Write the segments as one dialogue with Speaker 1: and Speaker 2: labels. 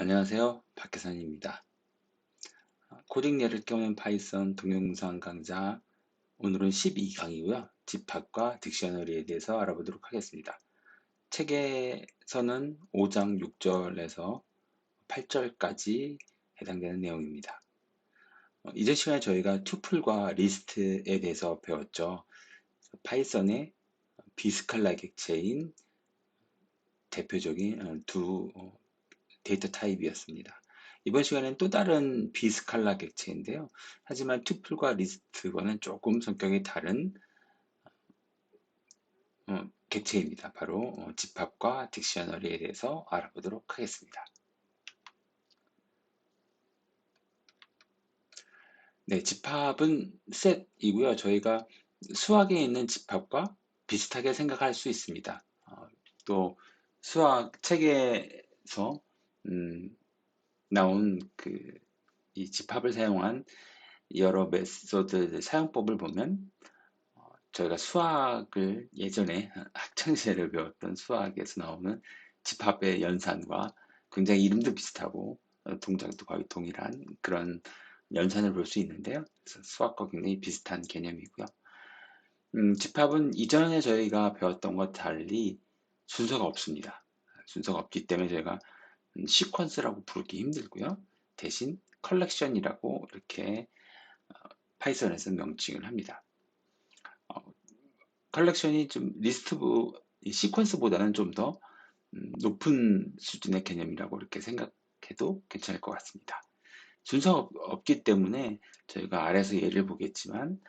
Speaker 1: 안녕하세요. 박혜선입니다. 코딩 예를 껴낸 파이썬 동영상 강좌, 오늘은 12강이고요. 집합과 딕셔너리에 대해서 알아보도록 하겠습니다. 책에서는 5장 6절에서 8절까지 해당되는 내용입니다. 이전 시간에 저희가 투플과 리스트에 대해서 배웠죠. 파이썬의 비스칼라 객체인 대표적인 두 데이터 타입이었습니다. 이번 시간엔 또 다른 비스칼라 객체인데요. 하지만 투플과 리스트와는 조금 성격이 다른 객체입니다. 바로 집합과 딕셔너리에 대해서 알아보도록 하겠습니다. 네, 집합은 셋이고요. 저희가 수학에 있는 집합과 비슷하게 생각할 수 있습니다. 또 수학 책에서 나온 이 집합을 사용한 여러 메소드 사용법을 보면 저희가 수학을 예전에 학창시절에 배웠던 수학에서 나오는 집합의 연산과 굉장히 이름도 비슷하고 동작도 거의 동일한 그런 연산을 볼 수 있는데요. 그래서 수학과 굉장히 비슷한 개념이고요. 집합은 이전에 저희가 배웠던 것 달리 순서가 없습니다. 순서가 없기 때문에 저희가 시퀀스라고 부르기 힘들고요. 대신 컬렉션이라고 이렇게 파이썬에서 명칭을 합니다. 어, 컬렉션이 좀 시퀀스보다는 좀 더 높은 수준의 개념이라고 이렇게 생각해도 괜찮을 것 같습니다. 순서가 없기 때문에 저희가 아래에서 예를 보겠지만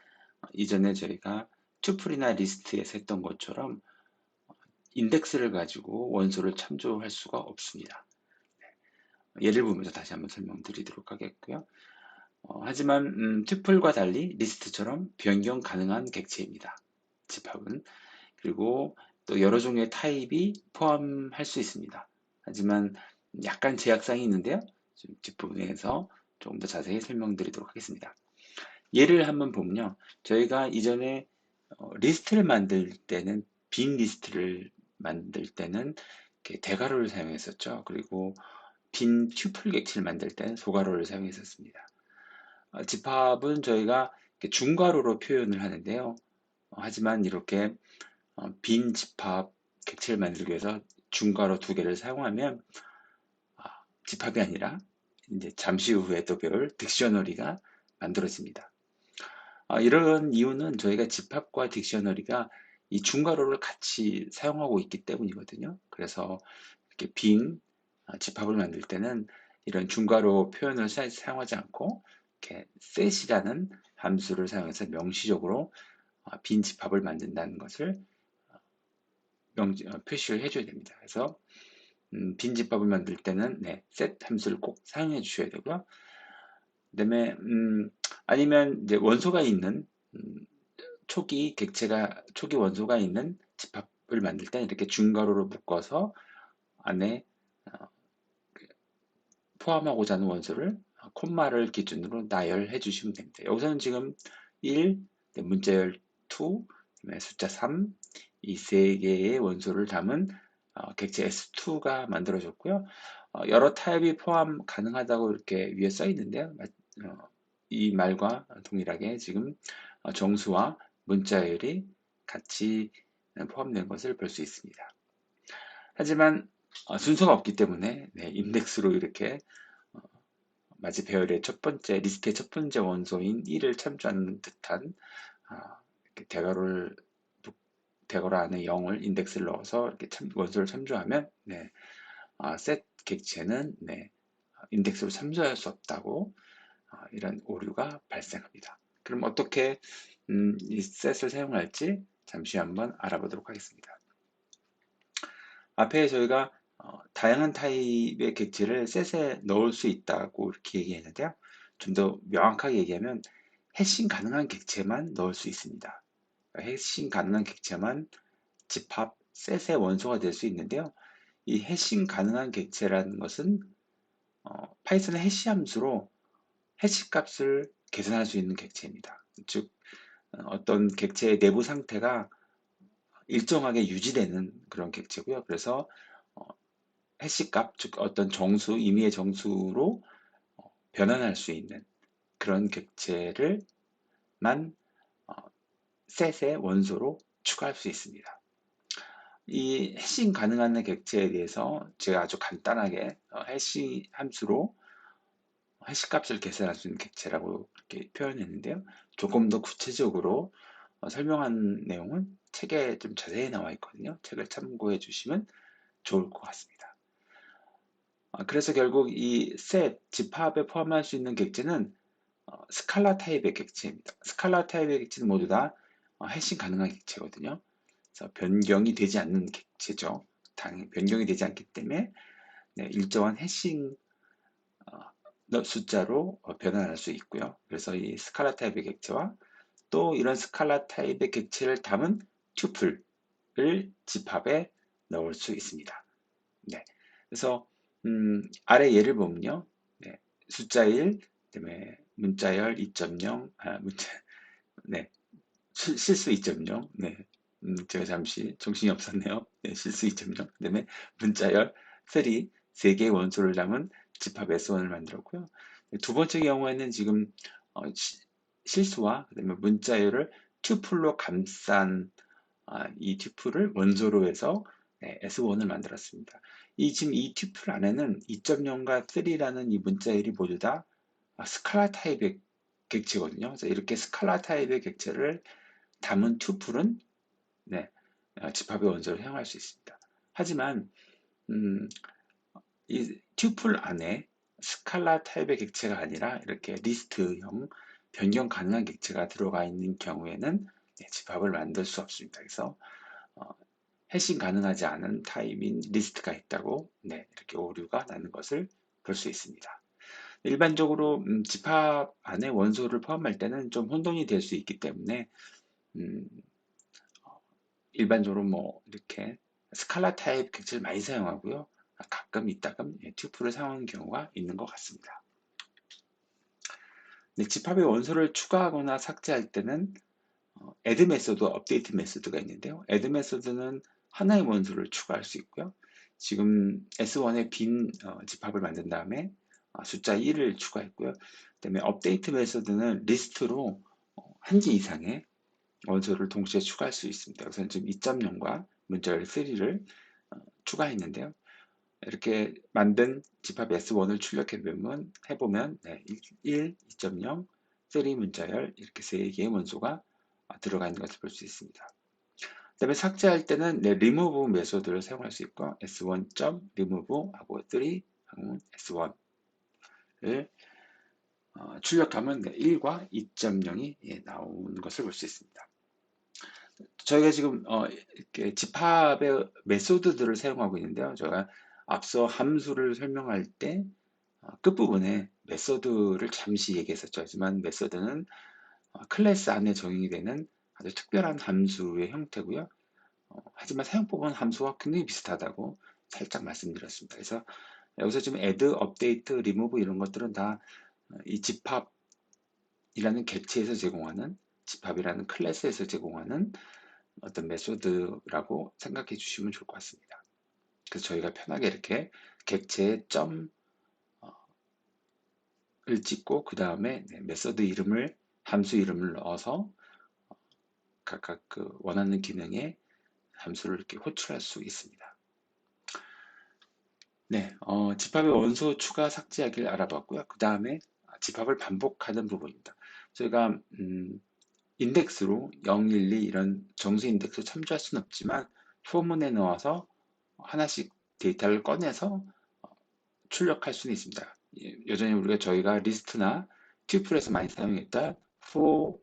Speaker 1: 이전에 저희가 투플이나 리스트에서 했던 것처럼 인덱스를 가지고 원소를 참조할 수가 없습니다. 예를 보면서 다시 한번 설명드리도록 하겠고요. 하지만 투플과 달리 리스트처럼 변경 가능한 객체입니다. 집합은. 그리고 또 여러 종류의 타입이 포함할 수 있습니다. 하지만 약간 제약사항이 있는데요. 뒷부분에서 조금 더 자세히 설명드리도록 하겠습니다. 예를 한번 보면요. 저희가 이전에 리스트를 만들 때는 빈 리스트를 만들 때는 이렇게 대괄호를 사용했었죠. 그리고 빈 튜플 객체를 만들 때는 소괄호를 사용했었습니다. 집합은 저희가 중괄호로 표현을 하는데요. 하지만 이렇게 빈 집합 객체를 만들기 위해서 중괄호 두 개를 사용하면 집합이 아니라 이제 잠시 후에 또 배울 딕셔너리가 만들어집니다. 이런 이유는 저희가 집합과 딕셔너리가 이 중괄호를 같이 사용하고 있기 때문이거든요. 그래서 이렇게 빈 집합을 만들 때는 이런 중괄호 표현을 사용하지 않고 이렇게 set이라는 함수를 사용해서 명시적으로 빈 집합을 만든다는 것을 표시를 해줘야 됩니다. 그래서 빈 집합을 만들 때는 set 함수를 꼭 사용해 주셔야 되고요. 그다음에 아니면 이제 원소가 있는 초기 원소가 있는 집합을 만들 때는 이렇게 중괄호로 묶어서 안에 어, 포함하고자 하는 원소를 콤마를 기준으로 나열해 주시면 됩니다. 여기서는 지금 1, 문자열 2, 숫자 3, 이 세 개의 원소를 담은 객체 S2가 만들어졌고요. 여러 타입이 포함 가능하다고 이렇게 위에 써 있는데요. 이 말과 동일하게 지금 정수와 문자열이 같이 포함된 것을 볼 수 있습니다. 하지만 순서가 없기 때문에 인덱스로 이렇게 마치 배열의 첫 번째 리스트의 첫 번째 원소인 1을 참조하는 듯한 대괄호를 대괄호 안에 0을 인덱스를 넣어서 이렇게 원소를 참조하면 셋 객체는 인덱스로 참조할 수 없다고 이런 오류가 발생합니다. 그럼 어떻게 이 셋을 사용할지 잠시 한번 알아보도록 하겠습니다. 앞에 저희가 다양한 타입의 객체를 셋에 넣을 수 있다고 이렇게 얘기했는데요. 좀 더 명확하게 얘기하면 해싱 가능한 객체만 넣을 수 있습니다. 해싱 가능한 객체만 집합 셋의 원소가 될 수 있는데요. 이 해싱 가능한 객체라는 것은 파이썬의 해시 함수로 해시 값을 계산할 수 있는 객체입니다. 즉 어떤 객체의 내부 상태가 일정하게 유지되는 그런 객체고요. 그래서 해시값, 즉 어떤 정수, 임의의 정수로 변환할 수 있는 그런 객체를만 어, 셋의 원소로 추가할 수 있습니다. 이 해싱 가능한 객체에 대해서 제가 아주 간단하게 해시 함수로 해시 값을 계산할 수 있는 객체라고 이렇게 표현했는데요. 조금 더 구체적으로 설명한 내용은 책에 좀 자세히 나와 있거든요. 책을 참고해 주시면 좋을 것 같습니다. 그래서 결국 이 셋, 집합에 포함할 수 있는 객체는 스칼라 타입의 객체입니다. 스칼라 타입의 객체는 모두 다 해싱 가능한 객체거든요. 그래서 변경이 되지 않는 객체죠. 당연히 변경이 되지 않기 때문에 네, 일정한 해싱 숫자로 변환할 수 있고요. 그래서 이 스칼라 타입의 객체와 또 이런 스칼라 타입의 객체를 담은 튜플을 집합에 넣을 수 있습니다. 네. 그래서 아래 예를 보면요. 네. 숫자 1, 그다음에 문자열 2.0, 네. 실수 2.0, 네. 제가 잠시 정신이 없었네요. 네, 실수 2.0, 그다음에 문자열 3, 3개의 원소를 담은 집합 S1을 만들었고요. 두 번째 경우에는 지금 실수와 그다음에 문자열을 튜플로 감싼 이 튜플을 원소로 해서 S1을 만들었습니다. 지금 이 튜플 안에는 2.0과 3라는 이 문자열이 모두 다 스칼라 타입의 객체거든요. 그래서 이렇게 스칼라 타입의 객체를 담은 튜플은 네, 집합의 원소를 사용할 수 있습니다. 하지만 음, 이 튜플 안에 스칼라 타입의 객체가 아니라 이렇게 리스트형 변경 가능한 객체가 들어가 있는 경우에는 집합을 만들 수 없습니다. 그래서 어, 해싱 가능하지 않은 타입인 리스트가 있다고 이렇게 오류가 나는 것을 볼 수 있습니다. 일반적으로 집합 안에 원소를 포함할 때는 좀 혼동이 될 수 있기 때문에 음, 일반적으로 뭐 이렇게 스칼라 타입 객체를 많이 사용하고요. 가끔 이따금 튜플을 사용하는 경우가 있는 것 같습니다. 집합에 원소를 추가하거나 삭제할 때는 add 메소드, 업데이트 메소드가 있는데요. add 메소드는 하나의 원소를 추가할 수 있고요. 지금 S1에 빈 집합을 만든 다음에 숫자 1을 추가했고요. 그다음에 업데이트 메소드는 리스트로 한 개 이상의 원소를 동시에 추가할 수 있습니다. 그래서 지금 2.0과 문자열 3를 추가했는데요. 이렇게 만든 집합 S1을 출력해보면 1, 2.0, 3 문자열 이렇게 3개의 원소가 들어가 있는 것을 볼 수 있습니다. 그 다음에 삭제할 때는 remove 메소드를 사용할 수 있고 s1.remove 하고 3하고 s1을 출력하면 1과 2.0이 나오는 것을 볼 수 있습니다. 저희가 지금 이렇게 집합의 메소드들을 사용하고 있는데요. 제가 앞서 함수를 설명할 때 끝부분에 메소드를 잠시 얘기했었죠. 하지만 메소드는 클래스 안에 적용이 되는 아주 특별한 함수의 형태고요. 하지만 사용법은 함수와 굉장히 비슷하다고 살짝 말씀드렸습니다. 그래서 여기서 지금 add, update, remove 이런 것들은 다 이 집합이라는 객체에서 제공하는 집합이라는 클래스에서 제공하는 어떤 메소드라고 생각해 주시면 좋을 것 같습니다. 그래서 저희가 편하게 이렇게 객체에 점을 찍고 그 다음에 메소드 이름을 함수 이름을 넣어서 각각 그 원하는 기능에 함수를 이렇게 호출할 수 있습니다. 네, 집합의 원소 추가 삭제하기를 알아봤고요. 그 다음에 집합을 반복하는 부분입니다. 저희가 인덱스로 0, 1, 2 이런 정수 인덱스 참조할 수는 없지만 포문에 넣어서 하나씩 데이터를 꺼내서 출력할 수는 있습니다. 여전히 저희가 리스트나 튜플에서 많이 사용했던 for,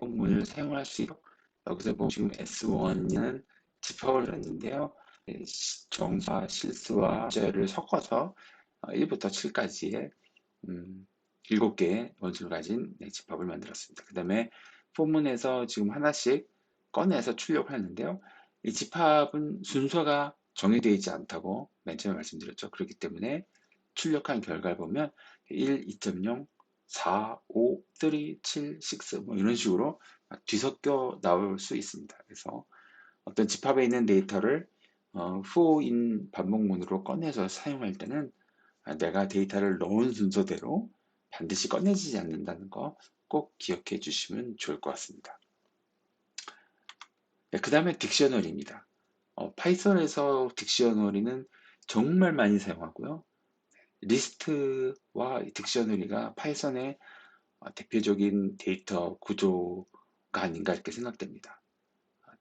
Speaker 1: 문을 사용할 수 있고 여기서 보면 지금 S1은 집합을 했는데요. 정사, 실수와 절을 섞어서 1부터 7까지의 7개의 원수를 가진 집합을 만들었습니다. 그 다음에 포문에서 지금 하나씩 꺼내서 출력을 하는데요. 이 집합은 순서가 정해되어 있지 않다고 맨 처음에 말씀드렸죠. 그렇기 때문에 출력한 결과를 보면 1, 2.0, 4, 5, 3, 7, 6 뭐 이런 식으로 뒤섞여 나올 수 있습니다. 그래서 어떤 집합에 있는 데이터를 후인 반복문으로 꺼내서 사용할 때는 내가 데이터를 넣은 순서대로 반드시 꺼내지지 않는다는 거 꼭 기억해 주시면 좋을 것 같습니다. 네, 그 다음에 딕셔너리입니다. 파이썬에서 딕셔너리는 정말 많이 사용하고요. 리스트와 딕셔너리가 파이썬의 대표적인 데이터 구조가 아닌가 이렇게 생각됩니다.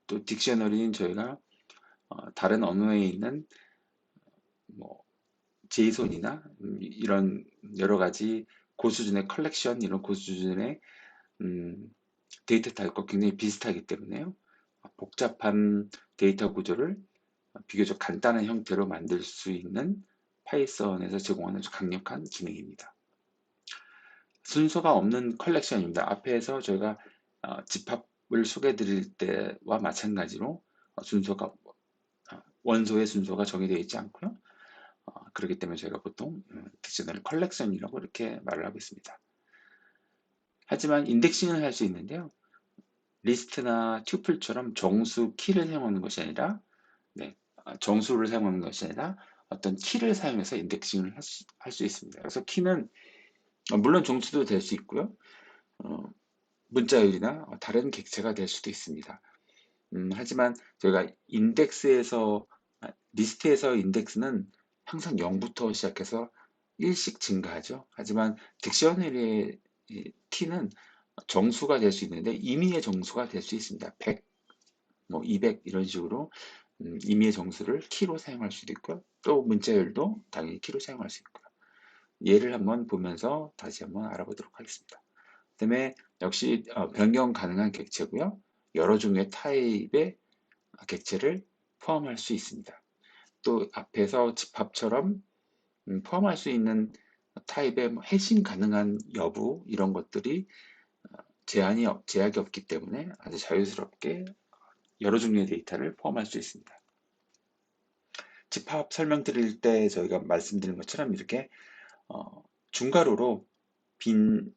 Speaker 1: 또 딕셔너리는 저희가 다른 언어에 있는 뭐 제이손이나 이런 여러 가지 고수준의 컬렉션, 이런 고수준의 음, 데이터 타입과 굉장히 비슷하기 때문에요. 복잡한 데이터 구조를 비교적 간단한 형태로 만들 수 있는 파이썬에서 제공하는 아주 강력한 기능입니다. 순서가 없는 컬렉션입니다. 앞에서 저희가 집합을 소개해 드릴 때와 마찬가지로 순서가 원소의 순서가 정해되어 있지 않고요. 그렇기 때문에 저희가 보통 딕셔너리 컬렉션이라고 이렇게 말을 하고 있습니다. 하지만 인덱싱을 할 수 있는데요. 리스트나 튜플처럼 정수 키를 사용하는 것이 아니라 정수를 사용하는 것이 아니라 어떤 키를 사용해서 인덱싱을 할 수 있습니다. 그래서 키는 물론 정수도 될 수 있고요. 문자열이나 다른 객체가 될 수도 있습니다. 하지만 저희가 리스트에서 인덱스는 항상 0부터 시작해서 1씩 증가하죠. 하지만 딕셔너리의 t는 정수가 될 수 있는데 임의의 정수가 될 수 있습니다. 100, 뭐 200 이런 식으로 임의의 정수를 키로 사용할 수도 있고요. 또 문자열도 당연히 키로 사용할 수 있고요. 예를 한번 보면서 다시 한번 알아보도록 하겠습니다. 그 다음에 역시 변경 가능한 객체고요. 여러 종류의 타입의 객체를 포함할 수 있습니다. 또 앞에서 집합처럼 포함할 수 있는 타입의 해싱 가능한 여부 이런 것들이 제약이 없기 때문에 아주 자유스럽게 여러 종류의 데이터를 포함할 수 있습니다. 집합 설명드릴 때 저희가 말씀드린 것처럼 이렇게 중괄호로 빈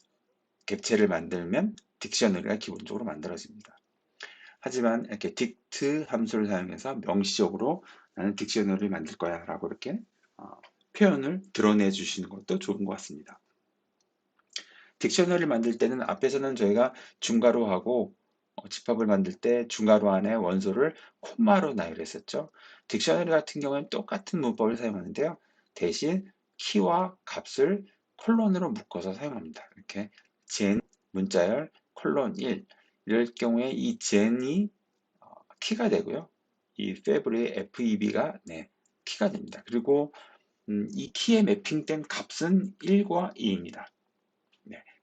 Speaker 1: 객체를 만들면 딕셔너리가 기본적으로 만들어집니다. 하지만 이렇게 dict 함수를 사용해서 명시적으로 나는 딕셔너리를 만들 거야 라고 이렇게 표현을 드러내 주시는 것도 좋은 것 같습니다. 딕셔너리를 만들 때는 앞에서는 저희가 중괄호하고 집합을 만들 때 중괄호 안에 원소를 콤마로 나열했었죠. 딕셔너리 같은 경우는 똑같은 문법을 사용하는데요. 대신 키와 값을 콜론으로 묶어서 사용합니다. 이렇게 젠 문자열 콜론 1 이럴 경우에 이 젠이 키가 되고요. 이 fab의 feb가 키가 됩니다. 그리고 이 키에 매핑된 값은 1과 2입니다.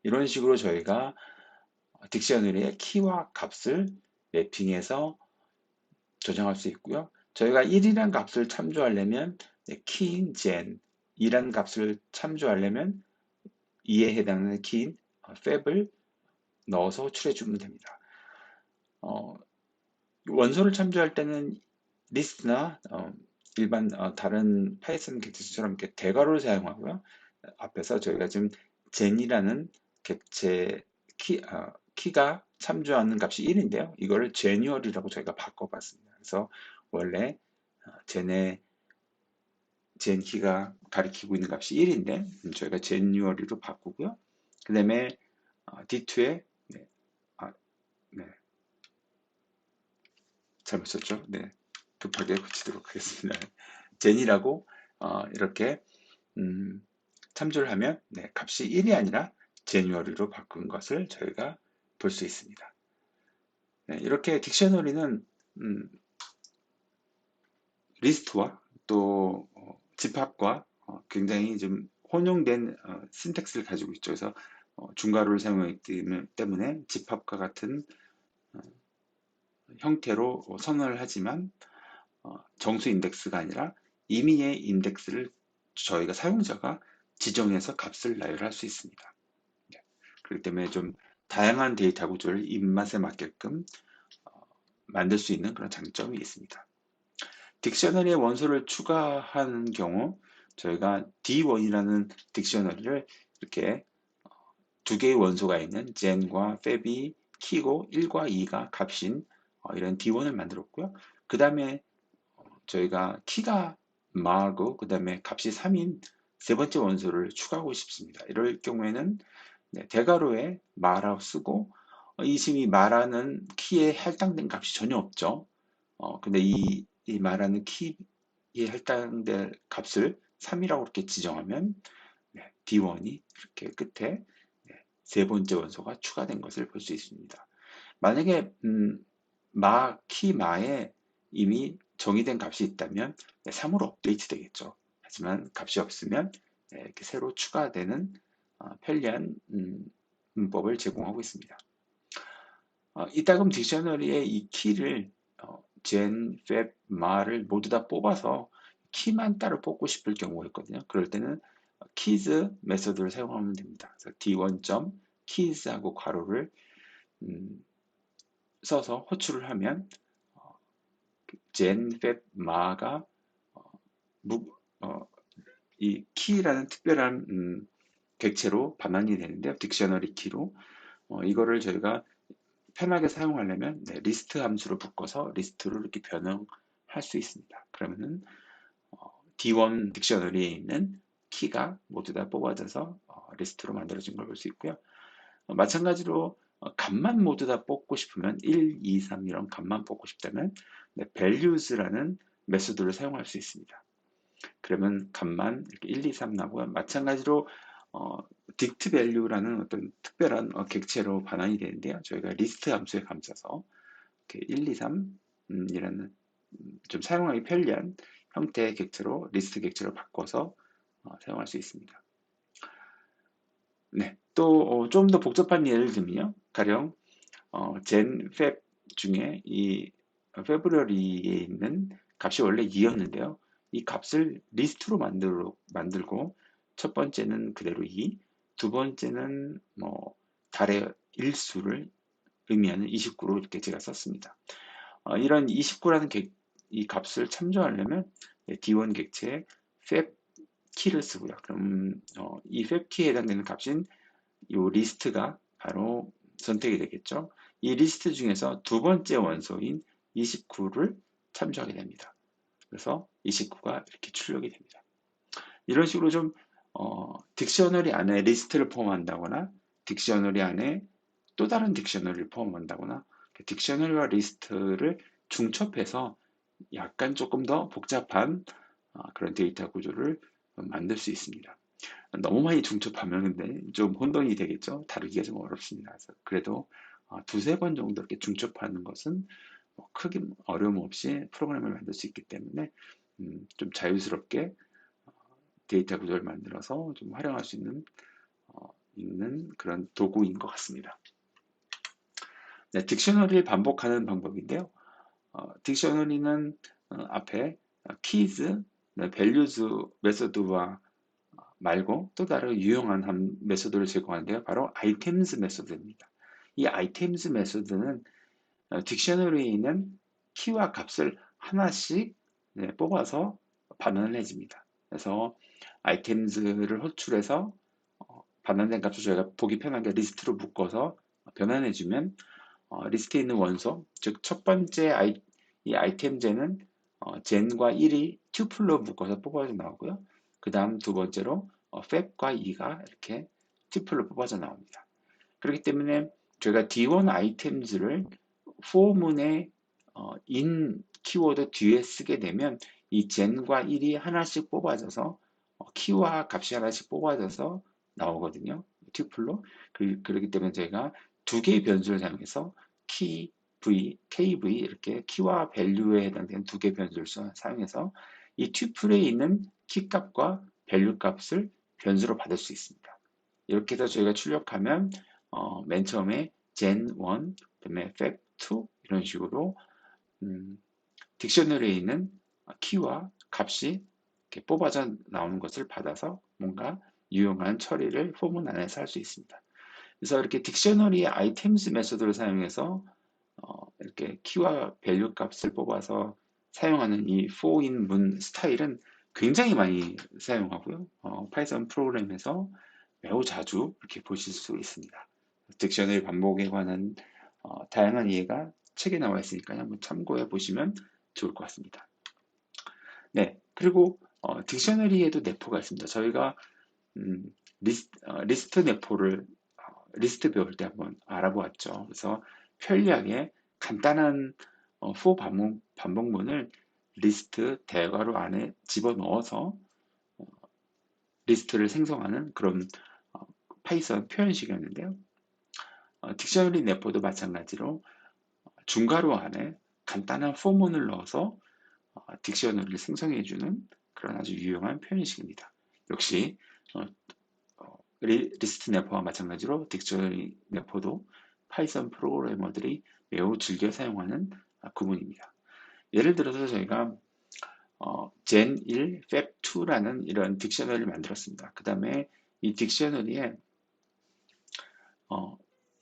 Speaker 1: 이런 식으로 저희가 딕셔너리의 키와 값을 매핑해서 조정할 수 있고요. 저희가 1이라는 값을 참조하려면 키인 gen, 2라는 값을 참조하려면 2에 해당하는 키인 fab을 넣어서 추려주면 됩니다. 원소를 참조할 때는 리스트나 일반 다른 파이썬 객체처럼 이렇게 대괄호를 사용하고요. 앞에서 저희가 지금 gen이라는 객체 키가 참조하는 값이 1인데요. 이거를 genual이라고 저희가 바꿔봤습니다. 그래서 원래 gen의 gen 키가 가리키고 있는 값이 1인데 저희가 genual로 바꾸고요. 그 다음에 D2에 잘못 썼죠? 급하게 고치도록 하겠습니다. gen이라고 이렇게 참조를 하면 값이 1이 아니라 genual로 바꾼 것을 저희가 볼 수 있습니다. 이렇게 딕셔너리는 리스트와 또 집합과 굉장히 좀 혼용된 신텍스를 가지고 있죠. 그래서 중괄호를 사용하기 때문에 집합과 같은 형태로 선언을 하지만 정수 인덱스가 아니라 임의의 인덱스를 저희가 사용자가 지정해서 값을 나열할 수 있습니다. 그렇기 때문에 좀 다양한 데이터 구조를 입맛에 맞게끔 만들 수 있는 그런 장점이 있습니다. 딕셔너리에 원소를 추가하는 경우 저희가 D1이라는 딕셔너리를 이렇게 두 개의 원소가 있는 gen과 fab이 키고 1과 2가 값인 이런 D1을 만들었고요. 그 다음에 저희가 키가 마고 그 다음에 값이 3인 세 번째 원소를 추가하고 싶습니다. 이럴 경우에는 네, 대괄호에 마라고 쓰고 이심이 마라는 키에 할당된 값이 전혀 없죠. 근데 이 마라는 키에 할당될 값을 3이라고 이렇게 지정하면 네, D1이 이렇게 끝에 네, 세 번째 원소가 추가된 것을 볼 수 있습니다. 만약에 키 마에 이미 정의된 값이 있다면 네, 3으로 업데이트 되겠죠. 하지만 값이 없으면 네, 이렇게 새로 추가되는 편리한 문법을 제공하고 있습니다. 이따금 딕셔너리의 이 키를 젠, 팹, 마를 모두 다 뽑아서 키만 따로 뽑고 싶을 경우가 있거든요. 그럴 때는 keys 메소드를 사용하면 됩니다. 그래서 d1.keys하고 괄호를 써서 호출을 하면 젠, 팹, 마가 이 키라는 특별한 객체로 반환이 되는데요. 딕셔너리 키로 이거를 저희가 편하게 사용하려면 네, 리스트 함수로 바꿔서 리스트로 이렇게 변형할 수 있습니다. 그러면은 D1 딕셔너리에 있는 키가 모두 다 뽑아져서 리스트로 만들어진 걸 볼 수 있고요. 마찬가지로 값만 모두 다 뽑고 싶으면 1, 2, 3 이런 값만 뽑고 싶다면 네, values라는 메소드를 사용할 수 있습니다. 그러면 값만 이렇게 1, 2, 3 나고요. 마찬가지로 dict value라는 어떤 특별한 객체로 반환이 되는데요. 저희가 리스트 함수에 감싸서 이렇게 1, 2, 3 이라는 좀 사용하기 편리한 형태의 객체로 리스트 객체로 바꿔서 사용할 수 있습니다. 네, 또 좀 더 복잡한 예를 들면요. 가령 젠, 팹 중에 이 페브러리에 있는 값이 원래 2였는데요. 이 값을 리스트로 만들고 첫 번째는 그대로 2, 두 번째는 뭐 달의 일수를 의미하는 29로 이렇게 제가 썼습니다. 이런 29라는 이 값을 참조하려면 D1 객체에 팹 키를 쓰고요. 그럼 이 팹 키에 해당되는 값인 이 리스트가 바로 선택이 되겠죠. 이 리스트 중에서 두 번째 원소인 29를 참조하게 됩니다. 그래서 29가 이렇게 출력이 됩니다. 이런 식으로 좀 딕셔너리 안에 리스트를 포함한다거나 딕셔너리 안에 또 다른 딕셔너리를 포함한다거나 딕셔너리와 리스트를 중첩해서 약간 조금 더 복잡한 그런 데이터 구조를 만들 수 있습니다. 너무 많이 중첩하면 근데 좀 혼돈이 되겠죠. 다루기가 좀 어렵습니다. 그래도 두세 번 정도 이렇게 중첩하는 것은 크게 어려움 없이 프로그램을 만들 수 있기 때문에 좀 자유스럽게 데이터 구조를 만들어서 좀 활용할 수 있는 그런 도구인 것 같습니다. 네, 딕셔너리를 반복하는 방법인데요. 딕셔너리는 앞에 keys, values 메소드와 말고 또 다른 유용한 한 메소드를 제공하는데요. 바로 items 메소드입니다. 이 items 메소드는 딕셔너리에 있는 키와 값을 하나씩 뽑아서 반환을 해줍니다. 그래서 items를 호출해서 반환된 값을 저희가 보기 편하게 리스트로 묶어서 변환해주면 리스트에 있는 원소, 즉 첫 번째 이 아이템제는 젠과 1이 튜플로 묶어서 뽑아져 나오고요. 그 다음 두 번째로 팹과 2가 이렇게 튜플로 뽑아져 나옵니다. 그렇기 때문에 저희가 D1 아이템즈를 포문의 in 키워드 뒤에 쓰게 되면 이 젠과 1이 하나씩 뽑아져서 키와 값이 하나씩 뽑아져서 나오거든요. 튜플로. 그렇기 때문에 저희가 두 개의 변수를 사용해서 키, v, kv 이렇게 키와 밸류에 해당되는 두 개의 변수를 사용해서 이 튜플에 있는 키 값과 밸류 값을 변수로 받을 수 있습니다. 이렇게 해서 저희가 출력하면 맨 처음에 gen1, 그다음에 fab2 이런 식으로 딕셔너리에 있는 키와 값이 이렇게 뽑아져 나오는 것을 받아서 뭔가 유용한 처리를 포문 안에서 할 수 있습니다. 그래서 이렇게 딕셔너리의 아이템스 메소드를 사용해서 이렇게 키와 밸류 값을 뽑아서 사용하는 이 for-in 문 스타일은 굉장히 많이 사용하고요. 파이썬 프로그램에서 매우 자주 이렇게 보실 수 있습니다. 딕셔너리 반복에 관한 다양한 이해가 책에 나와 있으니까 한번 참고해 보시면 좋을 것 같습니다. 네, 그리고 딕셔너리에도 내포가 있습니다. 저희가 리스트 내포를 리스트 배울 때 한번 알아보았죠. 그래서 편리하게 간단한 for 반복문을 리스트 대괄호 안에 집어넣어서 리스트를 생성하는 그런 어, 파이썬 표현식이었는데요. 딕셔너리 내포도 마찬가지로 중괄호 안에 간단한 포문을 넣어서 딕셔너리를 생성해주는 그런 아주 유용한 표현식입니다. 역시 어, 리스트 내포와 마찬가지로 딕셔너리 내포도 파이썬 프로그래머들이 매우 즐겨 사용하는 구문입니다. 예를 들어서 저희가 Gen 1, Fab 2라는 이런 딕셔너리를 만들었습니다. 그 다음에 이 딕셔너리에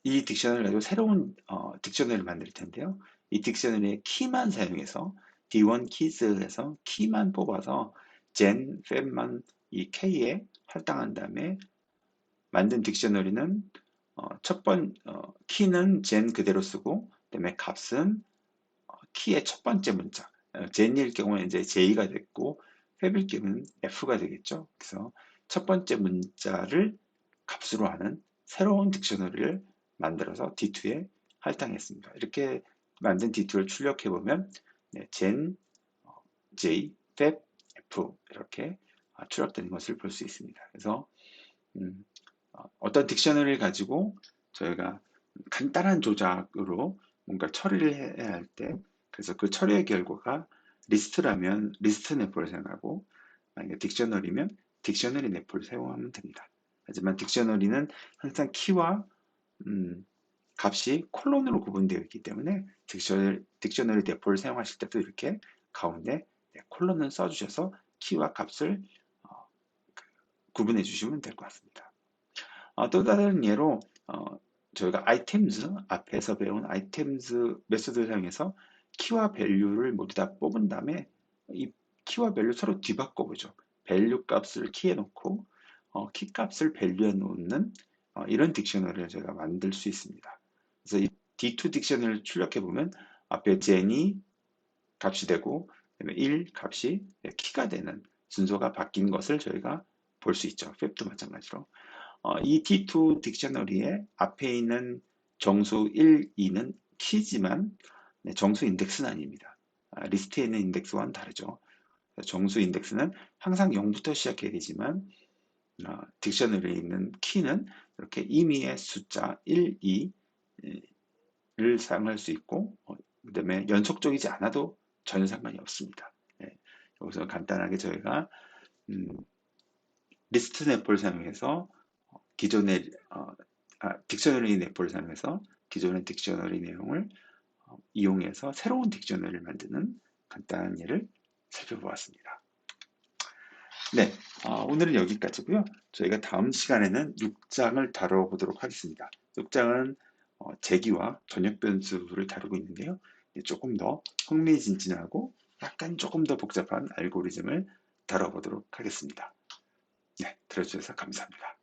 Speaker 1: 이 딕셔너리에도 새로운 딕셔너리를 만들 텐데요. 이 딕셔너리의 키만 사용해서 D1 키스에서 키만 뽑아서 gen, fab만 이 k에 할당한 다음에 만든 딕셔너리는 키는 gen 그대로 쓰고 그다음에 값은 키의 첫 번째 문자 gen일 경우에 이제 j가 됐고 fab일 경우는 f가 되겠죠. 그래서 첫 번째 문자를 값으로 하는 새로운 딕셔너리를 만들어서 D2에 할당했습니다. 이렇게 만든 D2를 출력해 보면 네, gen, j, fab, f 이렇게 출력되는 것을 볼 수 있습니다. 그래서 어떤 딕셔너리를 가지고 저희가 간단한 조작으로 뭔가 처리를 해야 할 때, 그래서 그 처리의 결과가 리스트라면 리스트 내포를 사용하고, 만약에 딕셔너리면 딕셔너리 내포를 사용하면 됩니다. 하지만 딕셔너리는 항상 키와 값이 콜론으로 구분되어 있기 때문에 딕셔너리 내포를 사용하실 때도 이렇게 가운데 콜론을 써주셔서 키와 값을 구분해 주시면 될 것 같습니다. 또 다른 예로 저희가 아이템즈 앞에서 배운 아이템즈 메소드를 사용해서 키와 밸류를 모두 다 뽑은 다음에 이 키와 밸류 서로 뒤바꿔 보죠. 밸류 값을 키에 놓고 키 값을 밸류에 놓는 이런 딕셔너리를 제가 만들 수 있습니다. 그래서 이 D2 딕셔너리를 출력해 보면 앞에 gen이 값이 되고 그다음에 1 값이 키가 되는 순서가 바뀐 것을 저희가 볼 수 있죠. 팹도 마찬가지로. 이 D2 딕셔너리에 앞에 있는 정수 1, 2는 키지만 네, 정수 인덱스는 아닙니다. 리스트에 있는 인덱스와는 다르죠. 정수 인덱스는 항상 0부터 시작해야 되지만 딕셔너리에 있는 키는 이렇게 임의의 숫자 1, 2를 사용할 수 있고 그 다음에 연속적이지 않아도 전혀 상관이 없습니다. 네, 여기서 간단하게 저희가 리스트 내포를 사용해서 기존의 딕셔너리 내포를 사용해서 기존의 딕셔너리 내용을 이용해서 새로운 딕셔너리를 만드는 간단한 예를 살펴보았습니다. 네, 오늘은 여기까지고요. 저희가 다음 시간에는 6장을 다뤄보도록 하겠습니다. 6장은 재기와 전역 변수를 다루고 있는데요. 조금 더 흥미진진하고 약간 조금 더 복잡한 알고리즘을 다뤄보도록 하겠습니다. 네, 들어주셔서 감사합니다.